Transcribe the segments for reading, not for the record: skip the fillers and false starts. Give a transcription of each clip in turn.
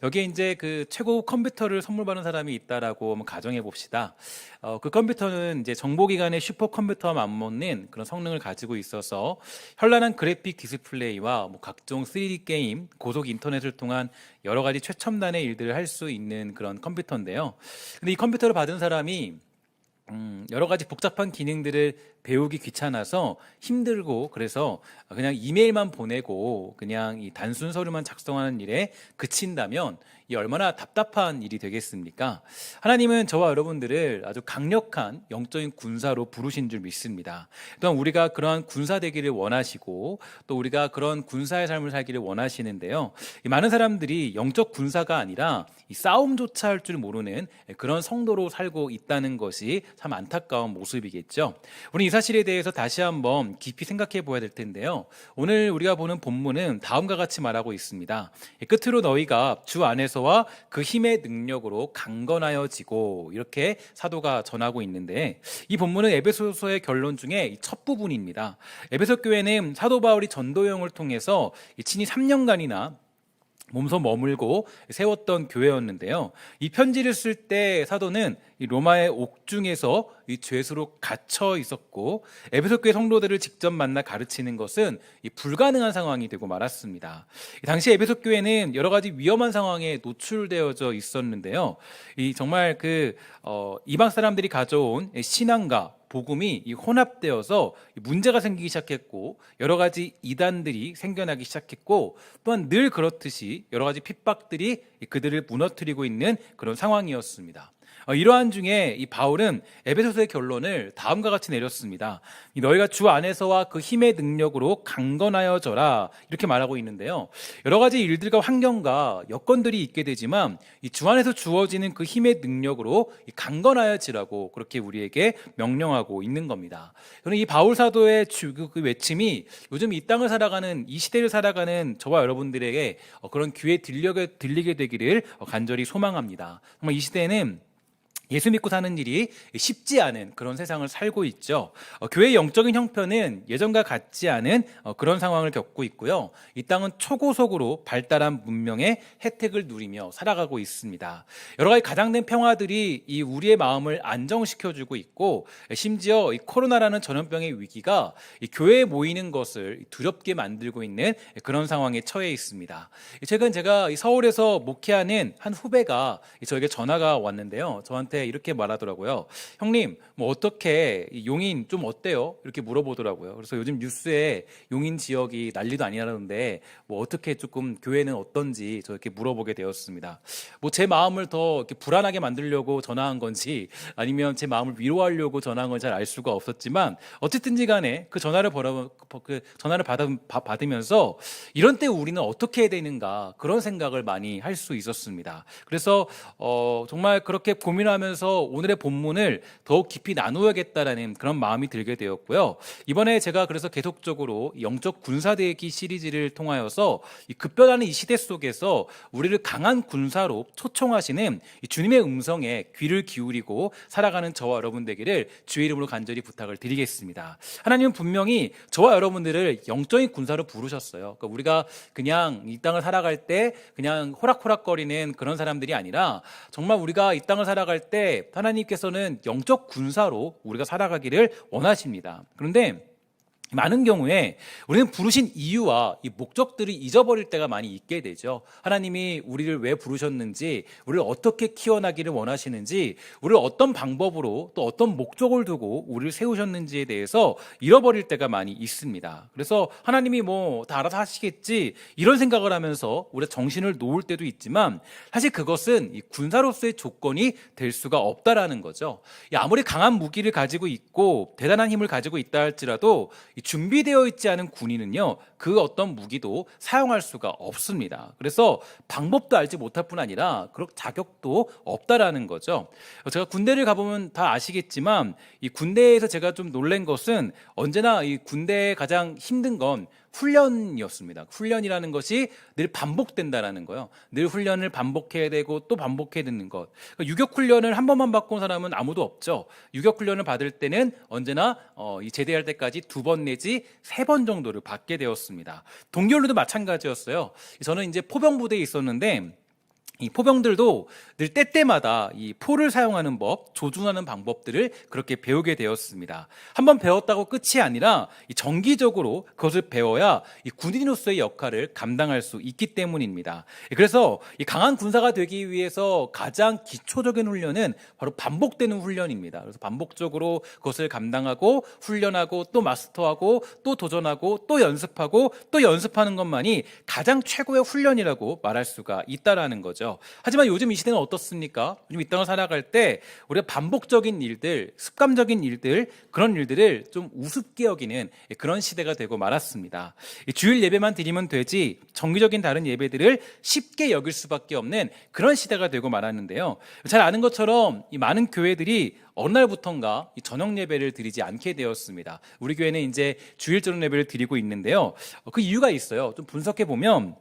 여기에 이제 그 최고 컴퓨터를 선물 받은 사람이 있다라고 한번 가정해 봅시다. 그 컴퓨터는 이제 정보기관의 슈퍼컴퓨터와 맞먹는 그런 성능을 가지고 있어서 현란한 그래픽 디스플레이와 뭐 각종 3D 게임, 고속 인터넷을 통한 여러 가지 최첨단의 일들을 할 수 있는 그런 컴퓨터인데요. 근데 이 컴퓨터를 받은 사람이 여러 가지 복잡한 기능들을 배우기 귀찮아서 힘들고, 그래서 그냥 이메일만 보내고 그냥 이 단순 서류만 작성하는 일에 그친다면 이 얼마나 답답한 일이 되겠습니까? 하나님은 저와 여러분들을 아주 강력한 영적인 군사로 부르신 줄 믿습니다. 또한 우리가 그러한 군사 되기를 원하시고, 또 우리가 그런 군사의 삶을 살기를 원하시는데요. 이 많은 사람들이 영적 군사가 아니라 이 싸움조차 할 줄 모르는 그런 성도로 살고 있다는 것이 참 안타까운 모습이겠죠. 우리 이 사실에 대해서 다시 한번 깊이 생각해 보아야 될 텐데요. 오늘 우리가 보는 본문은 다음과 같이 말하고 있습니다. 끝으로 너희가 주 안에서와 그 힘의 능력으로 강건하여지고, 이렇게 사도가 전하고 있는데, 이 본문은 에베소서의 결론 중에 첫 부분입니다. 에베소 교회는 사도 바울이 전도여행을 통해서 친히 3년간이나 몸소 머물고 세웠던 교회였는데요. 이 편지를 쓸 때 사도는 이 로마의 옥중에서 이 죄수로 갇혀 있었고, 에베소 교회 성도들을 직접 만나 가르치는 것은 이 불가능한 상황이 되고 말았습니다. 당시 에베소 교회는 여러 가지 위험한 상황에 노출되어져 있었는데요. 이 정말 이방 사람들이 가져온 신앙과 복음이 혼합되어서 문제가 생기기 시작했고, 여러 가지 이단들이 생겨나기 시작했고, 또한 늘 그렇듯이 여러 가지 핍박들이 그들을 무너뜨리고 있는 그런 상황이었습니다. 이러한 중에 이 바울은 에베소서의 결론을 다음과 같이 내렸습니다. 너희가 주 안에서와 그 힘의 능력으로 강건하여져라, 이렇게 말하고 있는데요. 여러 가지 일들과 환경과 여건들이 있게 되지만 이 주 안에서 주어지는 그 힘의 능력으로 강건하여지라고 그렇게 우리에게 명령하고 있는 겁니다. 저는 이 바울 사도의 그 외침이 요즘 이 땅을 살아가는, 이 시대를 살아가는 저와 여러분들에게 그런 귀에 들리게 되기를 간절히 소망합니다. 정말 이 시대에는 예수 믿고 사는 일이 쉽지 않은 그런 세상을 살고 있죠. 교회의 영적인 형편은 예전과 같지 않은 그런 상황을 겪고 있고요. 이 땅은 초고속으로 발달한 문명의 혜택을 누리며 살아가고 있습니다. 여러 가지 가장된 평화들이 이 우리의 마음을 안정시켜주고 있고, 심지어 이 코로나라는 전염병의 위기가 이 교회에 모이는 것을 두렵게 만들고 있는 그런 상황에 처해 있습니다. 최근 제가 서울에서 목회하는 한 후배가 저에게 전화가 왔는데요. 저한테 이렇게 말하더라고요. 형님, 뭐 어떻게 용인 좀 어때요? 이렇게 물어보더라고요. 그래서 요즘 뉴스에 용인 지역이 난리도 아니라는데 뭐 어떻게 조금 교회는 어떤지 저렇게 물어보게 되었습니다. 뭐 제 마음을 더 이렇게 불안하게 만들려고 전화한 건지, 아니면 제 마음을 위로하려고 전화한 건지 잘 알 수가 없었지만, 어쨌든지 간에 그 전화를 받으면서 이런 때 우리는 어떻게 해야 되는가, 그런 생각을 많이 할 수 있었습니다. 그래서 정말 그렇게 고민하면서 오늘의 본문을 더욱 깊이 나누어야겠다라는 그런 마음이 들게 되었고요. 이번에 제가 그래서 계속적으로 영적 군사대기 시리즈를 통하여서 이 급변하는 이 시대 속에서 우리를 강한 군사로 초청하시는 이 주님의 음성에 귀를 기울이고 살아가는 저와 여러분 되기를 주의 이름으로 간절히 부탁을 드리겠습니다. 하나님은 분명히 저와 여러분들을 영적인 군사로 부르셨어요. 그러니까 우리가 그냥 이 땅을 살아갈 때 그냥 호락호락거리는 그런 사람들이 아니라, 정말 우리가 이 땅을 살아갈 때 하나님께서는 영적 군사로 우리가 살아가기를 원하십니다. 그런데 많은 경우에 우리는 부르신 이유와 이 목적들을 잊어버릴 때가 많이 있게 되죠. 하나님이 우리를 왜 부르셨는지, 우리를 어떻게 키워나기를 원하시는지, 우리를 어떤 방법으로 또 어떤 목적을 두고 우리를 세우셨는지에 대해서 잃어버릴 때가 많이 있습니다. 그래서 하나님이 뭐 다 알아서 하시겠지, 이런 생각을 하면서 우리가 정신을 놓을 때도 있지만, 사실 그것은 이 군사로서의 조건이 될 수가 없다라는 거죠. 아무리 강한 무기를 가지고 있고 대단한 힘을 가지고 있다 할지라도 준비되어 있지 않은 군인은요, 그 어떤 무기도 사용할 수가 없습니다. 그래서 방법도 알지 못할 뿐 아니라 그런 자격도 없다라는 거죠. 제가 군대를 가보면 다 아시겠지만, 이 군대에서 제가 좀 놀란 것은, 언제나 이 군대에 가장 힘든 건 훈련이었습니다. 훈련이라는 것이 늘 반복된다라는 거예요. 늘 훈련을 반복해야 되고 또 반복해야 되는 것. 유격 훈련을 한 번만 받고 온 사람은 아무도 없죠. 유격 훈련을 받을 때는 언제나 이 제대할 때까지 2번 내지 3번 정도를 받게 되었습니다. 동계훈련도 마찬가지였어요. 저는 이제 포병부대에 있었는데, 이 포병들도 늘 때때마다 이 포를 사용하는 법, 조준하는 방법들을 그렇게 배우게 되었습니다. 한번 배웠다고 끝이 아니라 이 정기적으로 그것을 배워야 이 군인으로서의 역할을 감당할 수 있기 때문입니다. 그래서 이 강한 군사가 되기 위해서 가장 기초적인 훈련은 바로 반복되는 훈련입니다. 그래서 반복적으로 그것을 감당하고 훈련하고 또 마스터하고 또 도전하고 또 연습하고 또 연습하는 것만이 가장 최고의 훈련이라고 말할 수가 있다라는 거죠. 하지만 요즘 이 시대는 어떻습니까? 요즘 이 땅을 살아갈 때 우리가 반복적인 일들, 습관적인 일들, 그런 일들을 좀 우습게 여기는 그런 시대가 되고 말았습니다. 주일 예배만 드리면 되지 정기적인 다른 예배들을 쉽게 여길 수밖에 없는 그런 시대가 되고 말았는데요. 잘 아는 것처럼 이 많은 교회들이 어느 날부턴가 이 저녁 예배를 드리지 않게 되었습니다. 우리 교회는 이제 주일 저녁 예배를 드리고 있는데요. 그 이유가 있어요. 좀 분석해 보면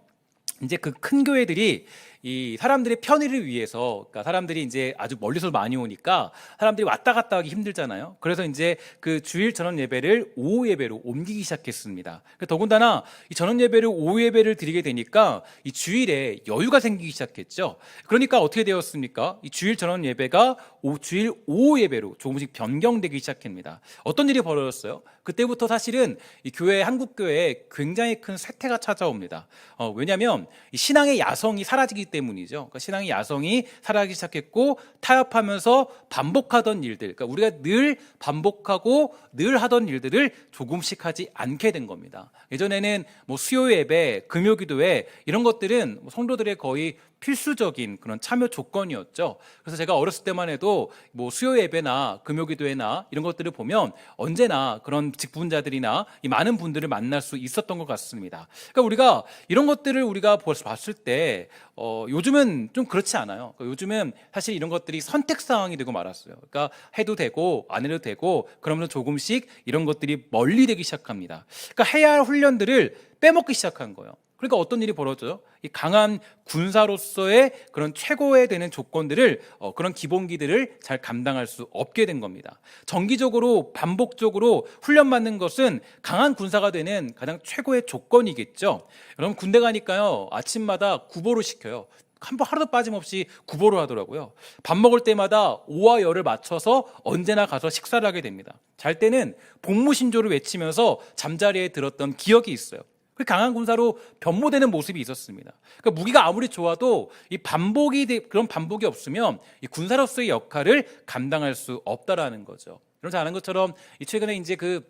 이제 그 큰 교회들이 이 사람들의 편의를 위해서, 그러니까 사람들이 이제 아주 멀리서 많이 오니까 사람들이 왔다 갔다 하기 힘들잖아요. 그래서 이제 그 주일 저녁 예배를 오후 예배로 옮기기 시작했습니다. 더군다나 이 저녁 예배를 오후 예배를 드리게 되니까 이 주일에 여유가 생기기 시작했죠. 그러니까 어떻게 되었습니까? 이 주일 저녁 예배가 주일 오후 예배로 조금씩 변경되기 시작합니다. 어떤 일이 벌어졌어요? 그때부터 사실은 이 교회, 한국 교회에 굉장히 큰 쇠퇴가 찾아옵니다. 왜냐하면 이 신앙의 야성이 사라지기 때문이죠. 그러니까 신앙의 야성이 사라지기 시작했고 타협하면서 반복하던 일들, 그러니까 우리가 늘 반복하고 늘 하던 일들을 조금씩 하지 않게 된 겁니다. 예전에는 뭐 수요 예배, 금요 기도회 이런 것들은 성도들의 거의 필수적인 그런 참여 조건이었죠. 그래서 제가 어렸을 때만 해도 뭐 수요 예배나 금요 기도회나 이런 것들을 보면 언제나 그런 직분자들이나 이 많은 분들을 만날 수 있었던 것 같습니다. 그러니까 우리가 이런 것들을 우리가 봤을 때 요즘은 좀 그렇지 않아요. 그러니까 요즘은 사실 이런 것들이 선택 사항이 되고 말았어요. 그러니까 해도 되고 안 해도 되고 그러면 조금씩 이런 것들이 멀리 되기 시작합니다. 그러니까 해야 할 훈련들을 빼먹기 시작한 거예요. 그러니까 어떤 일이 벌어져요? 이 강한 군사로서의 그런 최고의 되는 조건들을 그런 기본기들을 잘 감당할 수 없게 된 겁니다. 정기적으로 반복적으로 훈련받는 것은 강한 군사가 되는 가장 최고의 조건이겠죠. 여러분 군대 가니까요 아침마다 구보를 시켜요. 한번 하루도 빠짐없이 구보를 하더라고요. 밥 먹을 때마다 오와 열을 맞춰서 언제나 가서 식사를 하게 됩니다. 잘 때는 복무신조를 외치면서 잠자리에 들었던 기억이 있어요. 그 강한 군사로 변모되는 모습이 있었습니다. 그러니까 무기가 아무리 좋아도 이 그런 반복이 없으면 이 군사로서의 역할을 감당할 수 없다라는 거죠. 여러분 잘 아는 것처럼 최근에 이제 그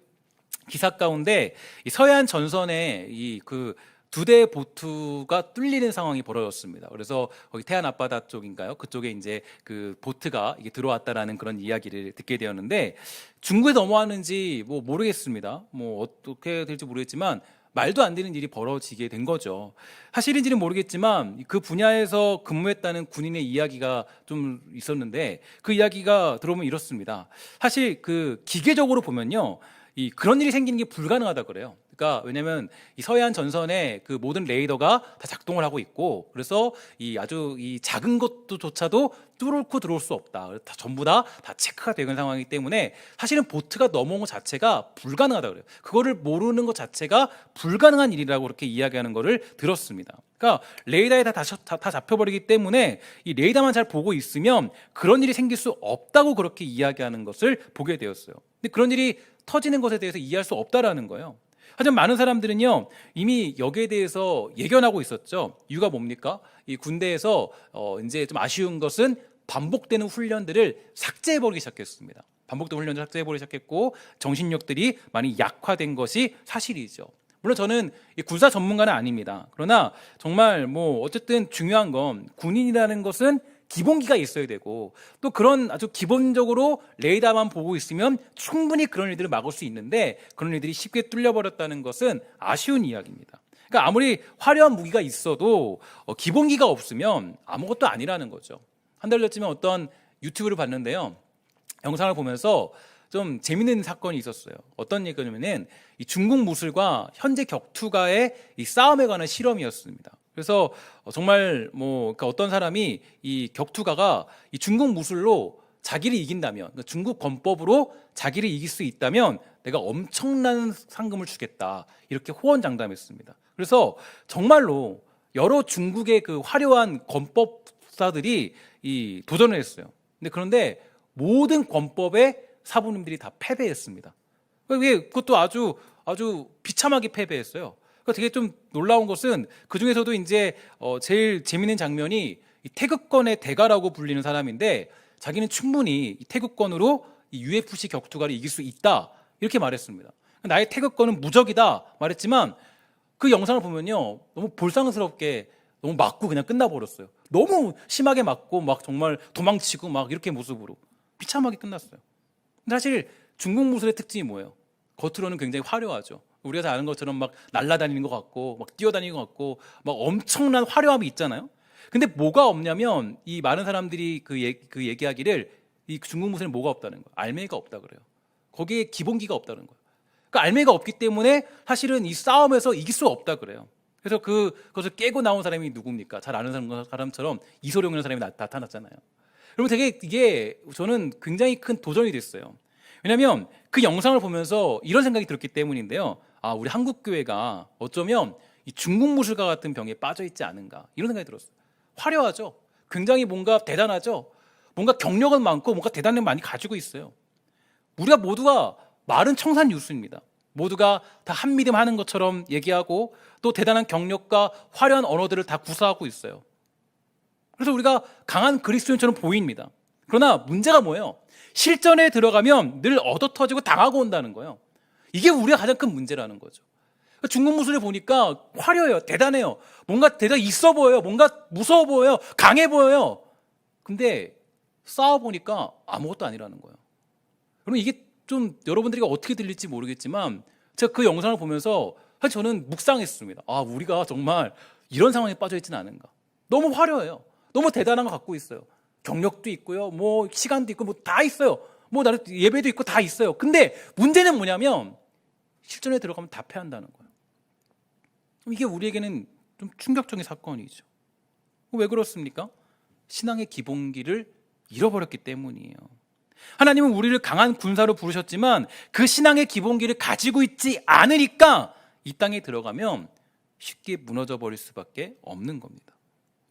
기사 가운데 이 서해안 전선에 이 그 두 대의 보트가 뚫리는 상황이 벌어졌습니다. 그래서 거기 태안 앞바다 쪽인가요? 그쪽에 이제 그 보트가 이게 들어왔다라는 그런 이야기를 듣게 되었는데 중국에 넘어왔는지 뭐 모르겠습니다. 뭐 어떻게 될지 모르겠지만 말도 안 되는 일이 벌어지게 된 거죠. 사실인지는 모르겠지만 그 분야에서 근무했다는 군인의 이야기가 좀 있었는데 그 이야기가 들어보면 이렇습니다. 사실 그 기계적으로 보면요, 그런 일이 생기는 게 불가능하다 그래요. 그러니까 왜냐하면 이 서해안 전선에 그 모든 레이더가 다 작동을 하고 있고 그래서 아주 작은 것조차도 뚫고 들어올 수 없다. 다 전부 다 체크가 되는 상황이기 때문에 사실은 보트가 넘어온 것 자체가 불가능하다 그래요. 그거를 모르는 것 자체가 불가능한 일이라고 그렇게 이야기하는 거를 들었습니다. 그러니까 레이더에 다 잡혀버리기 때문에 이 레이더만 잘 보고 있으면 그런 일이 생길 수 없다고 그렇게 이야기하는 것을 보게 되었어요. 근데 그런 일이 터지는 것에 대해서 이해할 수 없다라는 거예요. 하지만 많은 사람들은요 이미 여기에 대해서 예견하고 있었죠. 이유가 뭡니까? 이 군대에서 이제 좀 아쉬운 것은 반복되는 훈련들을 삭제해버리기 시작했습니다. 반복되는 훈련을 삭제해버리기 시작했고 정신력들이 많이 약화된 것이 사실이죠. 물론 저는 군사 전문가는 아닙니다. 그러나 정말 뭐 어쨌든 중요한 건 군인이라는 것은 기본기가 있어야 되고 또 그런 아주 기본적으로 레이더만 보고 있으면 충분히 그런 일들을 막을 수 있는데 그런 일들이 쉽게 뚫려버렸다는 것은 아쉬운 이야기입니다. 그러니까 아무리 화려한 무기가 있어도 기본기가 없으면 아무것도 아니라는 거죠. 한 달 전쯤에 어떤 유튜브를 봤는데요. 영상을 보면서 좀 재밌는 사건이 있었어요. 어떤 얘기냐면은 이 중국 무술과 현재 격투가의 이 싸움에 관한 실험이었습니다. 그래서 정말 그러니까 어떤 사람이 이 격투가가 이 중국 무술로 자기를 이긴다면, 그러니까 중국 권법으로 자기를 이길 수 있다면 내가 엄청난 상금을 주겠다 이렇게 호언장담했습니다. 그래서 정말로 여러 중국의 그 화려한 권법 법사들이 이 도전을 했어요. 그런데 모든 권법의 사부님들이 다 패배했습니다. 그것도 아주 비참하게 패배했어요. 그러니까 되게 좀 놀라운 것은 그 중에서도 이제 제일 재밌는 장면이 이 태극권의 대가라고 불리는 사람인데 자기는 충분히 이 태극권으로 이 UFC 격투가를 이길 수 있다 이렇게 말했습니다. 나의 태극권은 무적이다 말했지만 그 영상을 보면요 너무 볼상스럽게 너무 맞고 그냥 끝나버렸어요. 너무 심하게 맞고 막 정말 도망치고 막 이렇게 모습으로 비참하게 끝났어요. 근데 사실 중국 무술의 특징이 뭐예요? 겉으로는 굉장히 화려하죠. 우리가 다 아는 것처럼 막 날아다니는 것 같고 막 뛰어다니는 것 같고 막 엄청난 화려함이 있잖아요. 근데 뭐가 없냐면 이 많은 사람들이 그 얘기하기를 이 중국 무술에 뭐가 없다는 거예요. 알맹이가 없다 그래요. 거기에 기본기가 없다는 거예요. 그러니까 알맹이가 없기 때문에 사실은 이 싸움에서 이길 수 없다 그래요. 그래서 그것을 깨고 나온 사람이 누굽니까? 잘 아는 사람처럼 이소룡이라는 사람이 나타났잖아요. 그러면 되게 이게 저는 굉장히 큰 도전이 됐어요. 왜냐하면 그 영상을 보면서 이런 생각이 들었기 때문인데요. 아, 우리 한국 교회가 어쩌면 이 중국 무술과 같은 병에 빠져 있지 않은가 이런 생각이 들었어요. 화려하죠. 굉장히 뭔가 대단하죠. 뭔가 경력은 많고 뭔가 대단한 많이 가지고 있어요. 우리가 모두가 말은 청산유수입니다. 모두가 다 한미름 하는 것처럼 얘기하고 또 대단한 경력과 화려한 언어들을 다 구사하고 있어요. 그래서 우리가 강한 그리스도인처럼 보입니다. 그러나 문제가 뭐예요? 실전에 들어가면 늘 얻어터지고 당하고 온다는 거예요. 이게 우리가 가장 큰 문제라는 거죠. 중국 무술을 보니까 화려해요. 대단해요. 뭔가 대단히 있어 보여요. 뭔가 무서워 보여요. 강해 보여요. 근데 싸워보니까 아무것도 아니라는 거예요. 그럼 이게 좀 여러분들이 어떻게 들릴지 모르겠지만 제가 그 영상을 보면서 사실 저는 묵상했습니다. 아, 우리가 정말 이런 상황에 빠져 있지는 않은가. 너무 화려해요. 너무 대단한 거 갖고 있어요. 경력도 있고요. 뭐 시간도 있고 뭐 다 있어요. 뭐 나는 예배도 있고 다 있어요. 근데 문제는 뭐냐면 실전에 들어가면 다 패한다는 거예요. 이게 우리에게는 좀 충격적인 사건이죠. 왜 그렇습니까? 신앙의 기본기를 잃어버렸기 때문이에요. 하나님은 우리를 강한 군사로 부르셨지만 그 신앙의 기본기를 가지고 있지 않으니까 이 땅에 들어가면 쉽게 무너져 버릴 수밖에 없는 겁니다.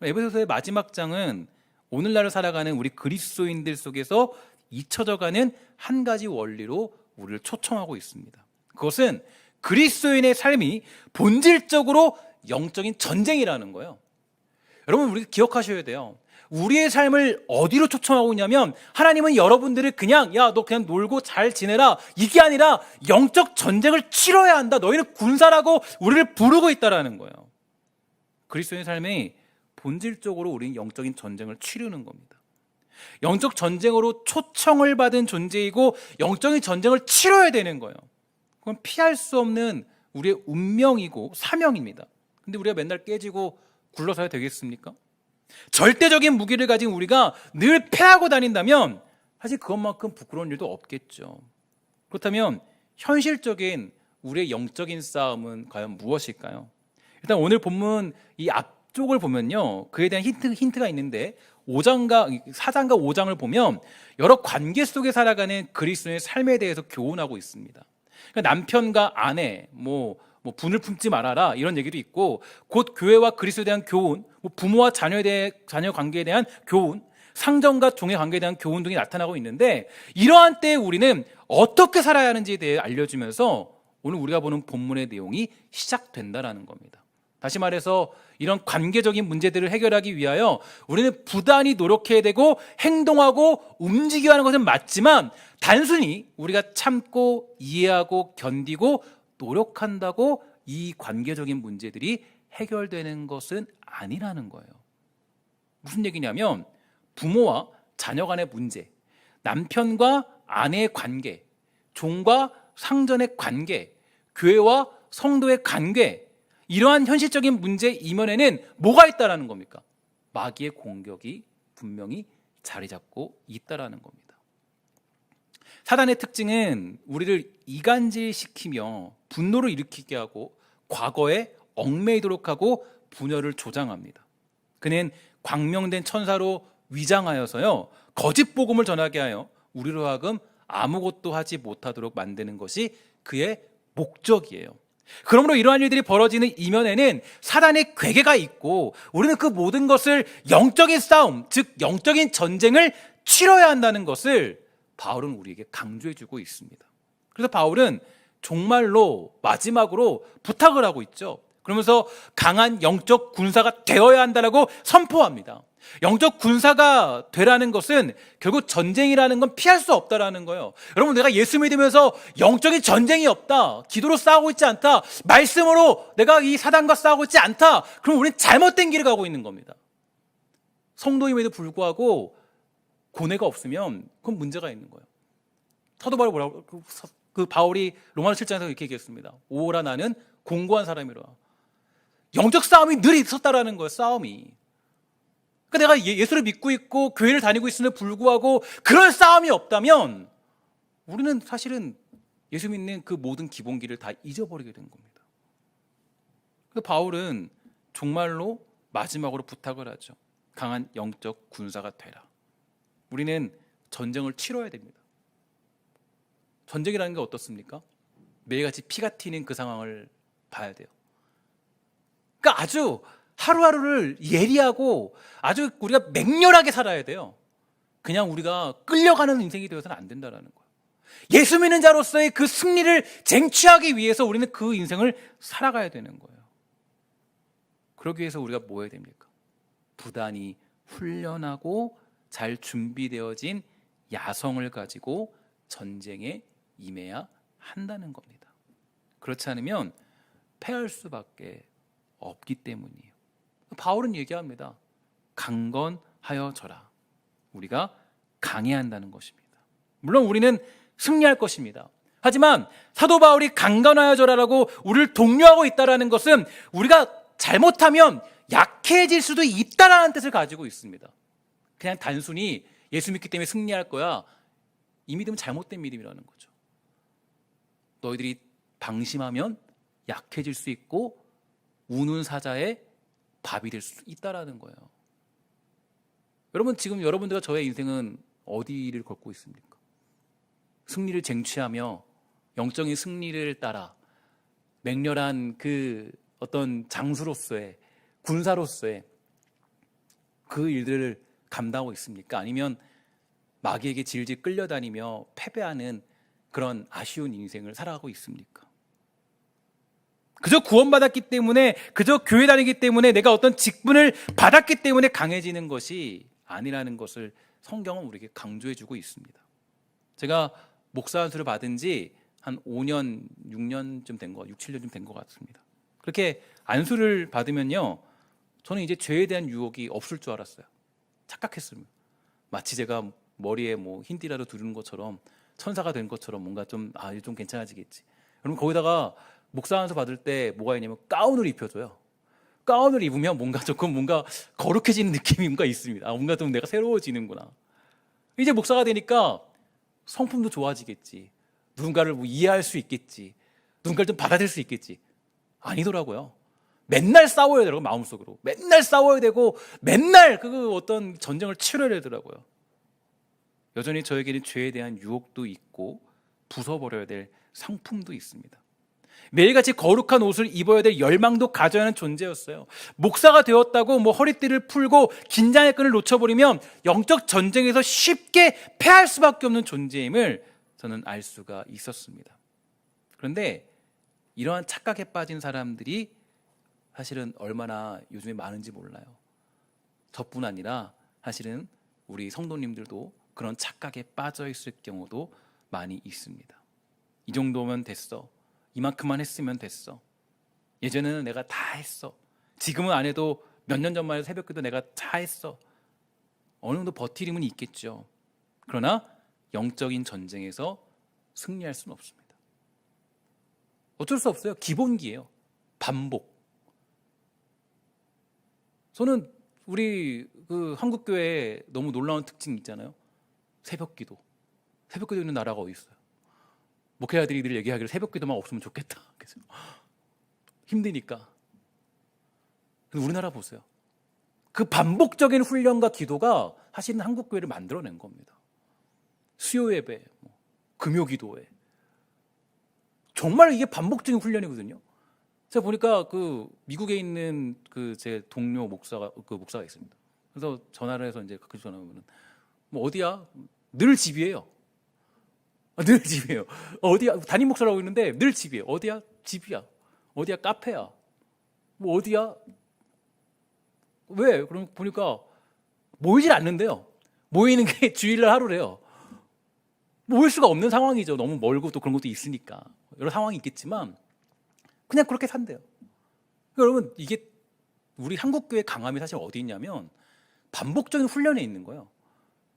에베소서의 마지막 장은 오늘날을 살아가는 우리 그리스도인들 속에서 잊혀져가는 한 가지 원리로 우리를 초청하고 있습니다. 그것은 그리스도인의 삶이 본질적으로 영적인 전쟁이라는 거예요. 여러분, 우리 기억하셔야 돼요. 우리의 삶을 어디로 초청하고 있냐면 하나님은 여러분들을 그냥 야, 너 그냥 놀고 잘 지내라 이게 아니라 영적 전쟁을 치러야 한다. 너희는 군사라고 우리를 부르고 있다라는 거예요. 그리스도인의 삶이 본질적으로 우리는 영적인 전쟁을 치르는 겁니다. 영적 전쟁으로 초청을 받은 존재이고 영적인 전쟁을 치러야 되는 거예요. 그건 피할 수 없는 우리의 운명이고 사명입니다. 근데 우리가 맨날 깨지고 굴러서야 되겠습니까? 절대적인 무기를 가진 우리가 늘 패하고 다닌다면 사실 그것만큼 부끄러운 일도 없겠죠. 그렇다면 현실적인 우리의 영적인 싸움은 과연 무엇일까요? 일단 오늘 본문 이 앞쪽을 보면요, 그에 대한 힌트가 있는데 4장과 5장을 보면 여러 관계 속에 살아가는 그리스도의 삶에 대해서 교훈하고 있습니다. 그러니까 남편과 아내, 뭐 분을 품지 말아라 이런 얘기도 있고, 곧 교회와 그리스도에 대한 교훈, 부모와 자녀 관계에 대한 교훈, 상전과 종의 관계에 대한 교훈 등이 나타나고 있는데, 이러한 때에 우리는 어떻게 살아야 하는지에 대해 알려주면서 오늘 우리가 보는 본문의 내용이 시작된다라는 겁니다. 다시 말해서 이런 관계적인 문제들을 해결하기 위하여 우리는 부단히 노력해야 되고 행동하고 움직여야 하는 것은 맞지만, 단순히 우리가 참고 이해하고 견디고 노력한다고 이 관계적인 문제들이 해결되는 것은 아니라는 거예요. 무슨 얘기냐면 부모와 자녀 간의 문제, 남편과 아내의 관계, 종과 상전의 관계, 교회와 성도의 관계, 이러한 현실적인 문제 이면에는 뭐가 있다라는 겁니까? 마귀의 공격이 분명히 자리 잡고 있다라는 겁니다. 사단의 특징은 우리를 이간질시키며 분노를 일으키게 하고 과거에 얽매이도록 하고 분열을 조장합니다. 그는 광명된 천사로 위장하여서요, 거짓 복음을 전하게 하여 우리로 하여금 아무것도 하지 못하도록 만드는 것이 그의 목적이에요. 그러므로 이러한 일들이 벌어지는 이면에는 사단의 괴계가 있고 우리는 그 모든 것을 영적인 싸움, 즉 영적인 전쟁을 치러야 한다는 것을 바울은 우리에게 강조해주고 있습니다. 그래서 바울은 정말로 마지막으로 부탁을 하고 있죠. 그러면서 강한 영적 군사가 되어야 한다라고 선포합니다. 영적 군사가 되라는 것은 결국 전쟁이라는 건 피할 수 없다라는 거예요. 여러분, 내가 예수 믿으면서 영적인 전쟁이 없다, 기도로 싸우고 있지 않다, 말씀으로 내가 이 사단과 싸우고 있지 않다, 그럼 우리는 잘못된 길을 가고 있는 겁니다. 성도임에도 불구하고 고뇌가 없으면 그건 문제가 있는 거예요. 사도 바울이 뭐라고, 바울이 로마서 7장에서 이렇게 얘기했습니다. 오라 나는 공고한 사람이라. 영적 싸움이 늘 있었다라는 거예요. 싸움이. 그러니까 내가 예수를 믿고 있고 교회를 다니고 있음에도 불구하고 그런 싸움이 없다면 우리는 사실은 예수 믿는 그 모든 기본기를 다 잊어버리게 된 겁니다. 그래서 바울은 정말로 마지막으로 부탁을 하죠. 강한 영적 군사가 되라. 우리는 전쟁을 치러야 됩니다. 전쟁이라는 게 어떻습니까? 매일같이 피가 튀는 그 상황을 봐야 돼요. 그러니까 아주 하루하루를 예리하고 아주 우리가 맹렬하게 살아야 돼요. 그냥 우리가 끌려가는 인생이 되어서는 안 된다는 거예요. 예수 믿는 자로서의 그 승리를 쟁취하기 위해서 우리는 그 인생을 살아가야 되는 거예요. 그러기 위해서 우리가 뭐 해야 됩니까? 부단히 훈련하고 잘 준비되어진 야성을 가지고 전쟁에 임해야 한다는 겁니다. 그렇지 않으면 패할 수밖에 없기 때문이에요. 바울은 얘기합니다. 강건하여져라. 우리가 강해야 한다는 것입니다. 물론 우리는 승리할 것입니다. 하지만 사도 바울이 강건하여져라라고 우리를 독려하고 있다는 것은 우리가 잘못하면 약해질 수도 있다라는 뜻을 가지고 있습니다. 그냥 단순히 예수 믿기 때문에 승리할 거야, 이 믿음은 잘못된 믿음이라는 거죠. 너희들이 방심하면 약해질 수 있고 우는 사자의 밥이 될 수 있다라는 거예요. 여러분, 지금 여러분들과 저의 인생은 어디를 걷고 있습니까? 승리를 쟁취하며 영적인 승리를 따라 맹렬한 그 어떤 장수로서의, 군사로서의 그 일들을 감당하고 있습니까? 아니면 마귀에게 질질 끌려다니며 패배하는 그런 아쉬운 인생을 살아가고 있습니까? 그저 구원받았기 때문에, 그저 교회 다니기 때문에, 내가 어떤 직분을 받았기 때문에 강해지는 것이 아니라는 것을 성경은 우리에게 강조해주고 있습니다. 제가 목사 안수를 받은 지 한 5년, 6년쯤 된 거, 6, 7년쯤 된 것 같습니다. 그렇게 안수를 받으면요, 저는 이제 죄에 대한 유혹이 없을 줄 알았어요. 착각했습니다. 마치 제가 머리에 뭐 흰띠라도 두르는 것처럼, 천사가 된 것처럼 뭔가 좀 괜찮아지겠지. 여러분, 거기다가 목사 안수 받을 때 뭐가 있냐면 가운을 입혀줘요. 가운을 입으면 뭔가 거룩해지는 느낌이 뭔가 있습니다. 뭔가 좀 내가 새로워지는구나. 이제 목사가 되니까 성품도 좋아지겠지. 누군가를 뭐 이해할 수 있겠지. 누군가를 좀 받아들일 수 있겠지. 아니더라고요. 맨날 싸워야 되더라고요. 마음속으로. 맨날 싸워야 되고 맨날 그 어떤 전쟁을 치러야 되더라고요. 여전히 저에게는 죄에 대한 유혹도 있고 부숴버려야 될 상품도 있습니다. 매일같이 거룩한 옷을 입어야 될 열망도 가져야 하는 존재였어요. 목사가 되었다고 뭐 허리띠를 풀고 긴장의 끈을 놓쳐버리면 영적 전쟁에서 쉽게 패할 수밖에 없는 존재임을 저는 알 수가 있었습니다. 그런데 이러한 착각에 빠진 사람들이 사실은 얼마나 요즘에 많은지 몰라요. 저뿐 아니라 사실은 우리 성도님들도 그런 착각에 빠져 있을 경우도 많이 있습니다. 이 정도면 됐어. 이만큼만 했으면 됐어. 예전에는 내가 다 했어. 지금은 안 해도 몇 년 전만 해도 새벽기도 내가 다 했어. 어느 정도 버티림은 있겠죠. 그러나 영적인 전쟁에서 승리할 수는 없습니다. 어쩔 수 없어요. 기본기예요. 반복. 저는 우리 그 한국교회에 너무 놀라운 특징이 있잖아요. 새벽기도. 새벽기도 있는 나라가 어디 있어요? 목회자들이 늘 얘기하기를 새벽기도만 없으면 좋겠다. 그래서 힘드니까. 근데 우리나라 보세요. 그 반복적인 훈련과 기도가 사실은 한국교회를 만들어낸 겁니다. 수요예배, 금요기도회. 정말 이게 반복적인 훈련이거든요. 제가 보니까 그 미국에 있는 그 제 동료 목사가 있습니다. 그래서 전화를 해서 이제 가끔 전화 오면은 뭐 어디야? 늘 집이에요. 늘 집이에요. 어디야? 담임 목사라고 있는데 늘 집이에요. 어디야? 집이야. 어디야? 카페야. 뭐 어디야? 왜? 그럼 보니까 모이질 않는데요. 모이는 게 주일날 하루래요. 모일 수가 없는 상황이죠. 너무 멀고 또 그런 것도 있으니까. 여러 상황이 있겠지만 그냥 그렇게 산대요. 여러분, 이게 우리 한국교회 강함이 사실 어디 있냐면 반복적인 훈련에 있는 거예요.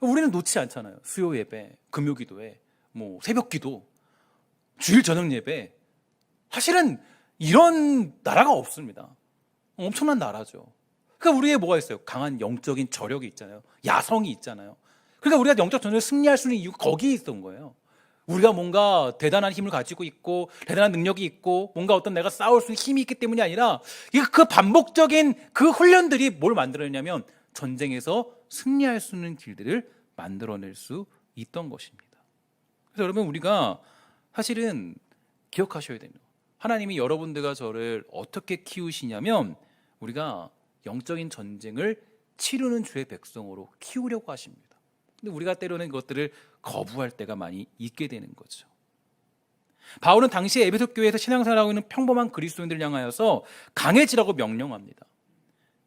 우리는 놓지 않잖아요. 수요 예배, 금요 기도회, 뭐 새벽 기도, 주일 저녁 예배. 사실은 이런 나라가 없습니다. 엄청난 나라죠. 그러니까 우리의 뭐가 있어요? 강한 영적인 저력이 있잖아요. 야성이 있잖아요. 그러니까 우리가 영적 전쟁을 승리할 수 있는 이유가 거기에 있던 거예요. 우리가 뭔가 대단한 힘을 가지고 있고 대단한 능력이 있고 뭔가 어떤 내가 싸울 수 있는 힘이 있기 때문이 아니라 그 반복적인 그 훈련들이 뭘 만들어내냐면 전쟁에서 승리할 수 있는 길들을 만들어낼 수 있던 것입니다. 그래서 여러분, 우리가 사실은 기억하셔야 됩니다. 하나님이 여러분들과 저를 어떻게 키우시냐면 우리가 영적인 전쟁을 치르는 주의 백성으로 키우려고 하십니다. 근데 우리가 때로는 그것들을 거부할 때가 많이 있게 되는 거죠. 바울은 당시 에베소 교회에서 신앙생활하고 있는 평범한 그리스도인들을 향하여서 강해지라고 명령합니다.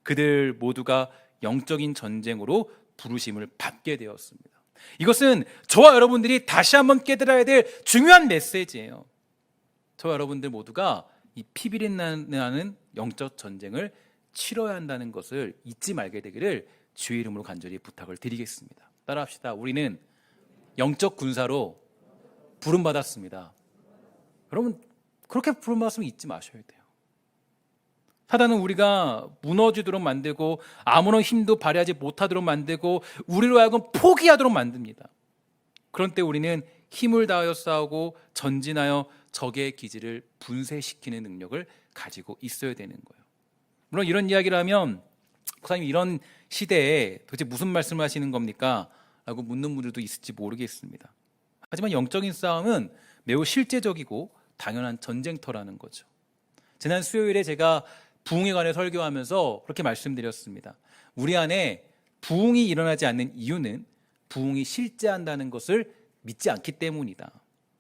그들 모두가 영적인 전쟁으로 부르심을 받게 되었습니다. 이것은 저와 여러분들이 다시 한번 깨달아야 될 중요한 메시지예요. 저와 여러분들 모두가 이 피비린 나는 영적 전쟁을 치러야 한다는 것을 잊지 말게 되기를 주의 이름으로 간절히 부탁을 드리겠습니다. 따라합시다. 우리는 영적 군사로 부름받았습니다. 여러분, 그렇게 부름받았으면 잊지 마셔야 돼요. 사단은 우리가 무너지도록 만들고 아무런 힘도 발휘하지 못하도록 만들고 우리로 하여금 포기하도록 만듭니다. 그런 때 우리는 힘을 다하여 싸우고 전진하여 적의 기지를 분쇄시키는 능력을 가지고 있어야 되는 거예요. 물론 이런 이야기를 하면 목사님, 이런 시대에 도대체 무슨 말씀을 하시는 겁니까? 라고 묻는 분들도 있을지 모르겠습니다. 하지만 영적인 싸움은 매우 실제적이고 당연한 전쟁터라는 거죠. 지난 수요일에 제가 부흥에 관해 설교하면서 그렇게 말씀드렸습니다. 우리 안에 부흥이 일어나지 않는 이유는 부흥이 실제한다는 것을 믿지 않기 때문이다.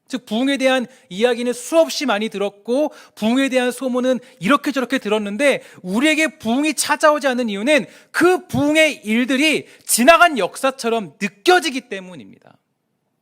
즉, 부흥에 대한 이야기는 수없이 많이 들었고 부흥에 대한 소문은 이렇게 저렇게 들었는데 우리에게 부흥이 찾아오지 않는 이유는 그 부흥의 일들이 지나간 역사처럼 느껴지기 때문입니다.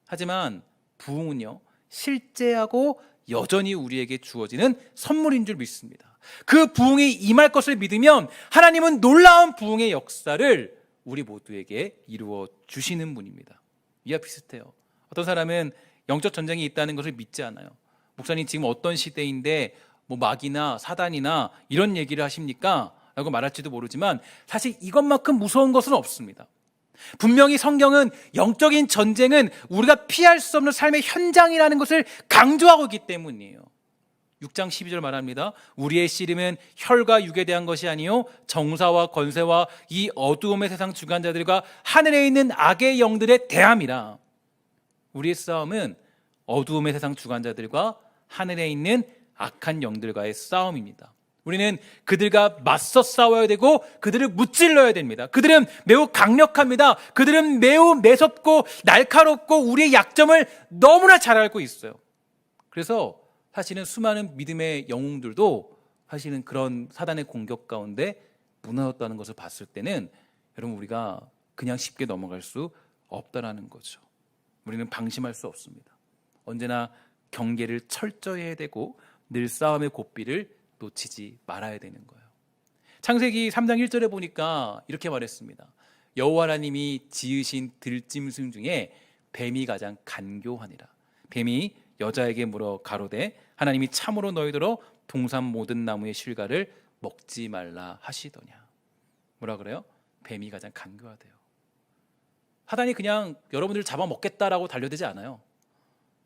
하지만 부흥은요, 실제하고 여전히 우리에게 주어지는 선물인 줄 믿습니다. 그 부흥이 임할 것을 믿으면 하나님은 놀라운 부흥의 역사를 우리 모두에게 이루어 주시는 분입니다. 이와 비슷해요. 어떤 사람은 영적 전쟁이 있다는 것을 믿지 않아요. 목사님, 지금 어떤 시대인데 뭐 마귀나 사단이나 이런 얘기를 하십니까? 라고 말할지도 모르지만 사실 이것만큼 무서운 것은 없습니다. 분명히 성경은 영적인 전쟁은 우리가 피할 수 없는 삶의 현장이라는 것을 강조하고 있기 때문이에요. 6장 12절 말합니다. 우리의 씨름은 혈과 육에 대한 것이 아니요 정사와 권세와 이 어두움의 세상 주관자들과 하늘에 있는 악의 영들에 대함이라. 우리의 싸움은 어두움의 세상 주관자들과 하늘에 있는 악한 영들과의 싸움입니다. 우리는 그들과 맞서 싸워야 되고 그들을 무찔러야 됩니다. 그들은 매우 강력합니다. 그들은 매우 매섭고 날카롭고 우리의 약점을 너무나 잘 알고 있어요. 그래서 사실은 수많은 믿음의 영웅들도 사실은 그런 사단의 공격 가운데 무너졌다는 것을 봤을 때는 여러분, 우리가 그냥 쉽게 넘어갈 수 없다라는 거죠. 우리는 방심할 수 없습니다. 언제나 경계를 철저히 해야 되고 늘 싸움의 고삐를 놓치지 말아야 되는 거예요. 창세기 3장 1절에 보니까 이렇게 말했습니다. 여호와 하나님이 지으신 들짐승 중에 뱀이 가장 간교하니라. 뱀이 여자에게 물어 가로되 하나님이 참으로 너희더러 동산 모든 나무의 실과를 먹지 말라 하시더냐. 뭐라 그래요? 뱀이 가장 간교하대요. 사단이 그냥 여러분들을 잡아먹겠다라고 달려들지 않아요.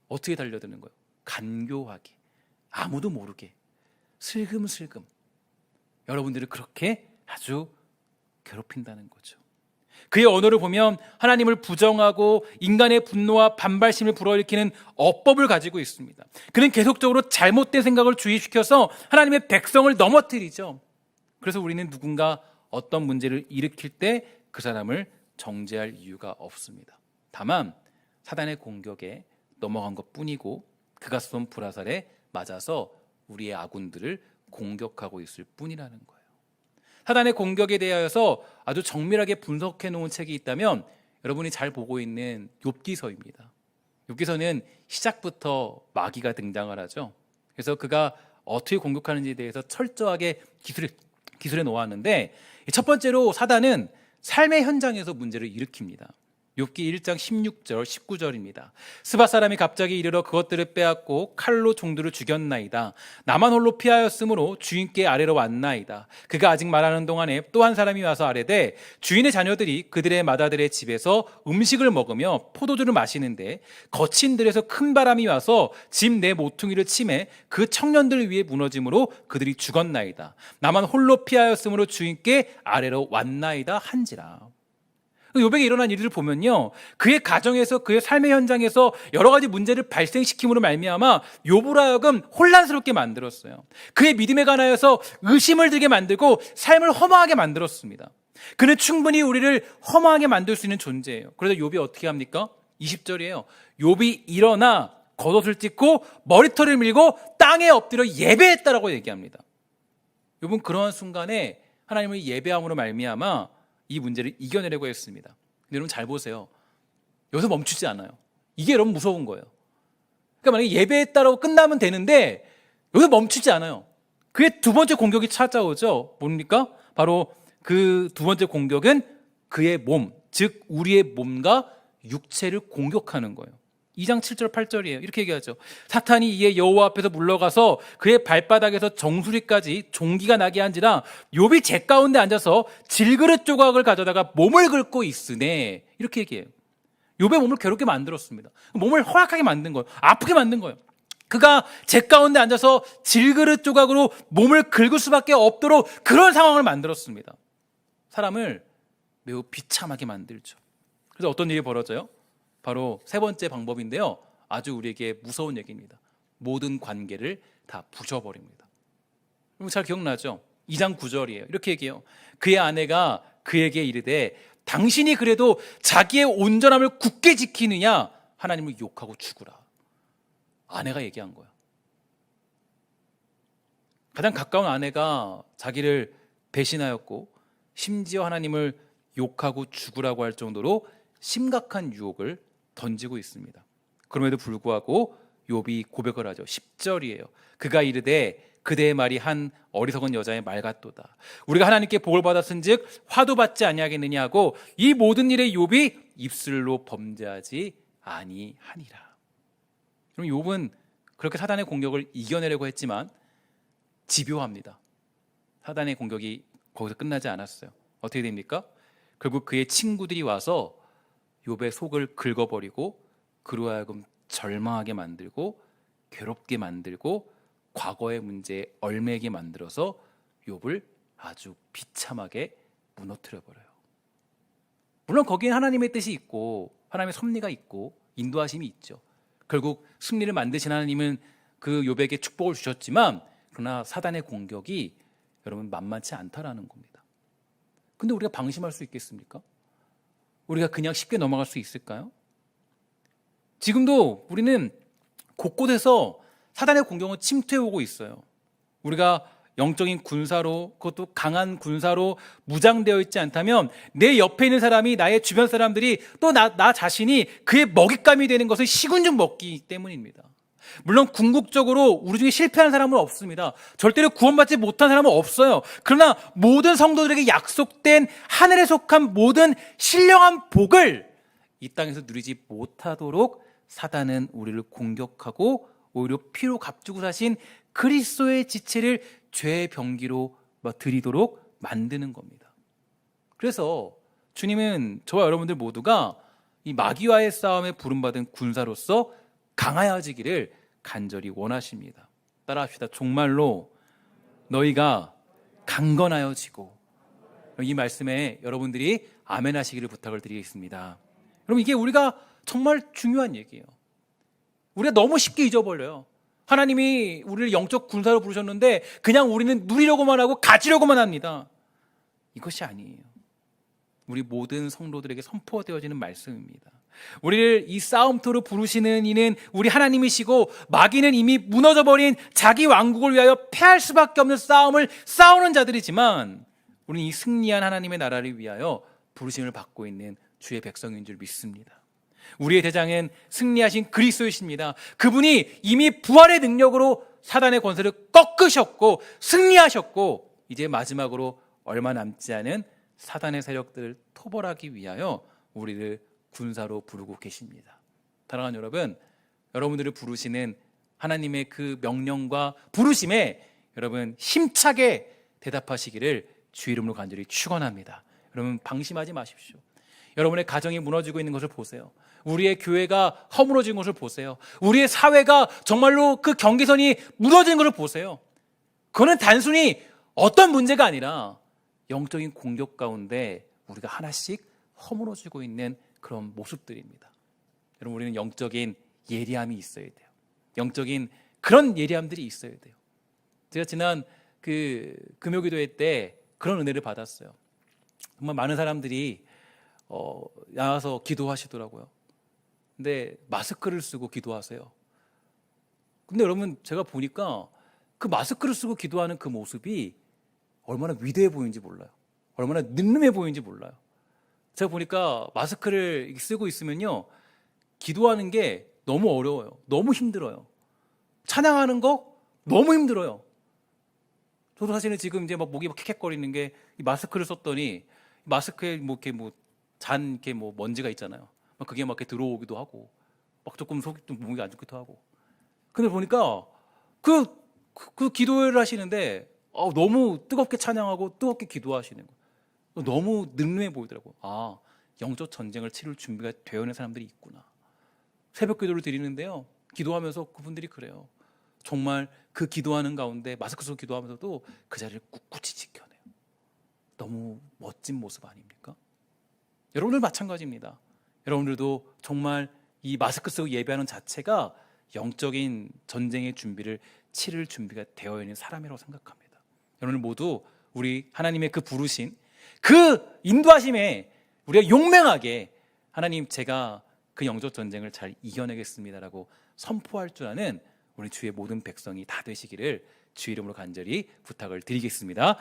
어떻게 달려드는 거예요? 간교하게, 아무도 모르게, 슬금슬금 여러분들을 그렇게 아주 괴롭힌다는 거죠. 그의 언어를 보면 하나님을 부정하고 인간의 분노와 반발심을 불어일으키는 어법을 가지고 있습니다. 그는 계속적으로 잘못된 생각을 주입시켜서 하나님의 백성을 넘어뜨리죠. 그래서 우리는 누군가 어떤 문제를 일으킬 때 그 사람을 정죄할 이유가 없습니다. 다만 사단의 공격에 넘어간 것뿐이고 그가 쏜 불화살에 맞아서 우리의 아군들을 공격하고 있을 뿐이라는 거예요. 사단의 공격에 대하여서 아주 정밀하게 분석해 놓은 책이 있다면 여러분이 잘 보고 있는 욥기서입니다. 욥기서는 시작부터 마귀가 등장을 하죠. 그래서 그가 어떻게 공격하는지에 대해서 철저하게 기술해 놓았는데, 첫 번째로 사단은 삶의 현장에서 문제를 일으킵니다. 욥기 1장 16절 19절입니다. 스바 사람이 갑자기 이르러 그것들을 빼앗고 칼로 종들을 죽였나이다. 나만 홀로 피하였으므로 주인께 아래로 왔나이다. 그가 아직 말하는 동안에 또 한 사람이 와서 아뢰되 주인의 자녀들이 그들의 마다들의 집에서 음식을 먹으며 포도주를 마시는데 거친 들에서 큰 바람이 와서 집 내 모퉁이를 치매 그 청년들 위에 무너짐으로 그들이 죽었나이다. 나만 홀로 피하였으므로 주인께 아래로 왔나이다 한지라. 욥에게 일어난 일을 보면요, 그의 가정에서 그의 삶의 현장에서 여러 가지 문제를 발생시킴으로 말미암아 욥으로 하여금 혼란스럽게 만들었어요. 그의 믿음에 관하여서 의심을 들게 만들고 삶을 허망하게 만들었습니다. 그는 충분히 우리를 허망하게 만들 수 있는 존재예요. 그래서 욥이 어떻게 합니까? 20절이에요. 욥이 일어나 겉옷을 찢고 머리털을 밀고 땅에 엎드려 예배했다라고 얘기합니다. 욥은 그러한 순간에 하나님을 예배함으로 말미암아 이 문제를 이겨내려고 했습니다. 근데 여러분 잘 보세요. 여기서 멈추지 않아요. 이게 여러분 무서운 거예요. 그러니까 만약에 예배했다라고 끝나면 되는데 여기서 멈추지 않아요. 그의 두 번째 공격이 찾아오죠. 뭡니까? 바로 그 두 번째 공격은 그의 몸, 즉 우리의 몸과 육체를 공격하는 거예요. 2장 7절 8절이에요. 이렇게 얘기하죠. 사탄이 이에 여호와 앞에서 물러가서 그의 발바닥에서 정수리까지 종기가 나게 한지라 욥이 재 가운데 앉아서 질그릇 조각을 가져다가 몸을 긁고 있으네. 이렇게 얘기해요. 욥의 몸을 괴롭게 만들었습니다. 몸을 허약하게 만든 거예요. 아프게 만든 거예요. 그가 재 가운데 앉아서 질그릇 조각으로 몸을 긁을 수밖에 없도록 그런 상황을 만들었습니다. 사람을 매우 비참하게 만들죠. 그래서 어떤 일이 벌어져요? 바로 세 번째 방법인데요, 아주 우리에게 무서운 얘기입니다. 모든 관계를 다 부셔버립니다. 여러분 잘 기억나죠? 2장 9절이에요. 이렇게 얘기해요. 그의 아내가 그에게 이르되 당신이 그래도 자기의 온전함을 굳게 지키느냐? 하나님을 욕하고 죽으라. 아내가 얘기한 거야. 가장 가까운 아내가 자기를 배신하였고 심지어 하나님을 욕하고 죽으라고 할 정도로 심각한 유혹을 던지고 있습니다. 그럼에도 불구하고 욥이 고백을 하죠. 10절이에요. 그가 이르되 그대의 말이 한 어리석은 여자의 말 같도다. 우리가 하나님께 복을 받았은즉 화도 받지 아니하겠느냐 하고 이 모든 일에 욥이 입술로 범죄하지 아니하니라. 그럼 욥은 그렇게 사단의 공격을 이겨내려고 했지만 집요합니다. 사단의 공격이 거기서 끝나지 않았어요. 어떻게 됩니까? 결국 그의 친구들이 와서 욥의 속을 긁어버리고 그로 하여금 절망하게 만들고 괴롭게 만들고 과거의 문제에 얽매이게 만들어서 욥을 아주 비참하게 무너뜨려버려요. 물론 거기에 하나님의 뜻이 있고 하나님의 섭리가 있고 인도하심이 있죠. 결국 승리를 만드신 하나님은 그 욥에게 축복을 주셨지만 그러나 사단의 공격이 여러분 만만치 않다라는 겁니다. 근데 우리가 방심할 수 있겠습니까? 우리가 그냥 쉽게 넘어갈 수 있을까요? 지금도 우리는 곳곳에서 사단의 공격은 침투해오고 있어요. 우리가 영적인 군사로, 그것도 강한 군사로 무장되어 있지 않다면 내 옆에 있는 사람이, 나의 주변 사람들이 또 나 자신이 그의 먹잇감이 되는 것을 시군중 먹기 때문입니다. 물론 궁극적으로 우리 중에 실패한 사람은 없습니다. 절대로 구원받지 못한 사람은 없어요. 그러나 모든 성도들에게 약속된 하늘에 속한 모든 신령한 복을 이 땅에서 누리지 못하도록 사단은 우리를 공격하고 오히려 피로 값주고 사신 그리스도의 지체를 죄의 병기로 드리도록 만드는 겁니다. 그래서 주님은 저와 여러분들 모두가 이 마귀와의 싸움에 부름받은 군사로서 강하여지기를 간절히 원하십니다. 따라합시다. 정말로 너희가 강건하여지고, 이 말씀에 여러분들이 아멘하시기를 부탁을 드리겠습니다. 여러분, 이게 우리가 정말 중요한 얘기예요. 우리가 너무 쉽게 잊어버려요. 하나님이 우리를 영적 군사로 부르셨는데 그냥 우리는 누리려고만 하고 가지려고만 합니다. 이것이 아니에요. 우리 모든 성도들에게 선포되어지는 말씀입니다. 우리를 이 싸움터로 부르시는 이는 우리 하나님이시고, 마귀는 이미 무너져버린 자기 왕국을 위하여 패할 수밖에 없는 싸움을 싸우는 자들이지만, 우리는 이 승리한 하나님의 나라를 위하여 부르심을 받고 있는 주의 백성인 줄 믿습니다. 우리의 대장은 승리하신 그리스도이십니다. 그분이 이미 부활의 능력으로 사단의 권세를 꺾으셨고 승리하셨고, 이제 마지막으로 얼마 남지 않은 사단의 세력들을 토벌하기 위하여 우리를 군사로 부르고 계십니다. 사랑하는 여러분, 여러분들을 부르시는 하나님의 그 명령과 부르심에 여러분 힘차게 대답하시기를 주 이름으로 간절히 축원합니다. 여러분, 방심하지 마십시오. 여러분의 가정이 무너지고 있는 것을 보세요. 우리의 교회가 허물어진 것을 보세요. 우리의 사회가 정말로 그 경계선이 무너진 것을 보세요. 그거는 단순히 어떤 문제가 아니라 영적인 공격 가운데 우리가 하나씩 허물어지고 있는 그런 모습들입니다. 여러분, 우리는 영적인 예리함이 있어야 돼요. 영적인 그런 예리함들이 있어야 돼요. 제가 지난 그 금요기도회 때 그런 은혜를 받았어요. 정말 많은 사람들이 나와서 기도하시더라고요. 근데 마스크를 쓰고 기도하세요. 근데 여러분, 제가 보니까 그 마스크를 쓰고 기도하는 그 모습이 얼마나 위대해 보이는지 몰라요. 얼마나 늠름해 보이는지 몰라요. 제가 보니까 마스크를 쓰고 있으면요, 기도하는 게 너무 어려워요. 너무 힘들어요. 찬양하는 거 너무 힘들어요. 저도 사실은 지금 이제 막 목이 막 킥킥거리는 게, 이 마스크를 썼더니 마스크에 뭐 이렇게 이렇게 먼지가 있잖아요. 막 그게 막 이렇게 들어오기도 하고, 막 조금 속이 좀 몸이 안 좋기도 하고. 근데 보니까 그 기도를 하시는데 너무 뜨겁게 찬양하고 뜨겁게 기도하시는 거예요. 너무 늠름해 보이더라고요. 아, 영적 전쟁을 치를 준비가 되어 있는 사람들이 있구나. 새벽 기도를 드리는데요, 기도하면서 그분들이 그래요. 정말 그 기도하는 가운데 마스크 쓰고 기도하면서도 그 자리를 꿋꿋이 지켜내요. 너무 멋진 모습 아닙니까? 여러분들 마찬가지입니다. 여러분들도 정말 이 마스크 쓰고 예배하는 자체가 영적인 전쟁의 준비를 치를 준비가 되어 있는 사람이라고 생각합니다. 여러분들 모두 우리 하나님의 그 부르신 그 인도하심에 우리가 용맹하게, 하나님, 제가 그 영적 전쟁을 잘 이겨내겠습니다라고 선포할 줄 아는 우리 주의 모든 백성이 다 되시기를 주 이름으로 간절히 부탁을 드리겠습니다.